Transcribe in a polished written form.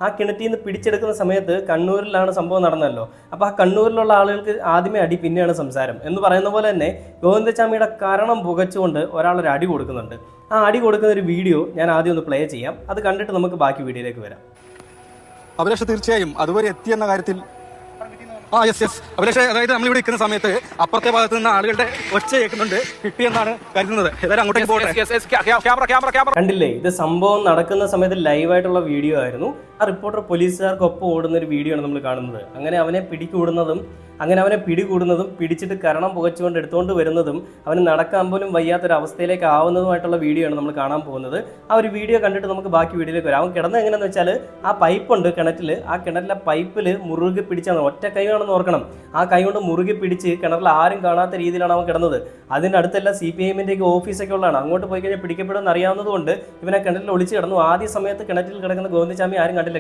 ആ കിണറ്റിൽ നിന്ന് പിടിച്ചെടുക്കുന്ന സമയത്ത് കണ്ണൂരിലാണ് സംഭവം നടന്നല്ലോ. അപ്പോൾ ആ കണ്ണൂരിലുള്ള ആളുകൾക്ക് ആദ്യമേ അടി, പിന്നെയാണ് സംസാരം എന്ന് പറയുന്ന പോലെ തന്നെ ഗോവിന്ദച്ചാമിയുടെ കാരണം പുകച്ചുകൊണ്ട് ഒരാളൊരു അടി കൊടുക്കുന്നുണ്ട്. ആ അടി കൊടുക്കുന്ന ഒരു വീഡിയോ ഞാൻ ആദ്യം ഒന്ന് പ്ലേ ചെയ്യാം. അത് കണ്ടിട്ട് നമുക്ക് ബാക്കി വീഡിയോയിലേക്ക് വരാം. അഭിലാഷ് തീർച്ചയായും അതുവരെ എത്തിയെന്ന കാര്യത്തിൽ യെസ് അഭിലാഷ്, അതായത് നമ്മളിവിടെ നിൽക്കുന്ന സമയത്ത് അപ്പുറത്തെ ഭാഗത്ത് നിന്ന് ആളുകളുടെ ഒച്ച കേൾക്കുന്നുണ്ട്, കിട്ടിയെന്നാണ് കരുതുന്നത്. ഏതായാലും അങ്ങോട്ടേക്ക് പോകട്ടെ. കണ്ടില്ലേ, ഇത് സംഭവം നടക്കുന്ന സമയത്ത് ലൈവായിട്ടുള്ള വീഡിയോ ആയിരുന്നു. ആ റിപ്പോർട്ടർ പോലീസുകാർക്കൊപ്പം ഓടുന്ന ഒരു വീഡിയോ ആണ് നമ്മൾ കാണുന്നത്. അങ്ങനെ അവനെ പിടികൂടുന്നതും പിടിച്ചിട്ട് കരണം പുകച്ചുകൊണ്ട് എടുത്തുകൊണ്ട് വരുന്നതും അവന് നടക്കാൻ പോലും വയ്യാത്തൊരവസ്ഥയിലേക്ക് ആവുന്നതുമായിട്ടുള്ള വീഡിയോ ആണ് നമ്മൾ കാണാൻ പോകുന്നത്. ആ ഒരു വീഡിയോ കണ്ടിട്ട് നമുക്ക് ബാക്കി വീഡിയോയിലേക്ക് വരാം. അവൻ കിടന്നത് എങ്ങനെയാണെന്ന് വെച്ചാൽ, ആ പൈപ്പുണ്ട് കിണറ്റിൽ, ആ കിണറ്റിലെ പൈപ്പിൽ മുറുകെ പിടിച്ചാണ്, ഒറ്റ കൈ ആണെന്ന് ഓർക്കണം. ആ കൈ കൊണ്ട് മുറുകെ പിടിച്ച് കിണറിൽ ആരും കാണാത്ത രീതിയിലാണ് അവൻ കിടന്നത്. അതിൻ്റെ അടുത്തെല്ലാം CPIM-ൻ്റെ ഓഫീസൊക്കെ ഉള്ളതാണ്. അങ്ങോട്ട് പോയി കഴിഞ്ഞാൽ പിടിക്കപ്പെടുമെന്ന് അറിയാവുന്നതുകൊണ്ട് ഇവനെ കിണറ്റിൽ ഒളിച്ച് കിടന്നു. ആദ്യ സമയത്ത് കിണറ്റിൽ കിടക്കുന്ന ഗോവിന്ദച്ചാമി ആരും കണ്ടില്ല.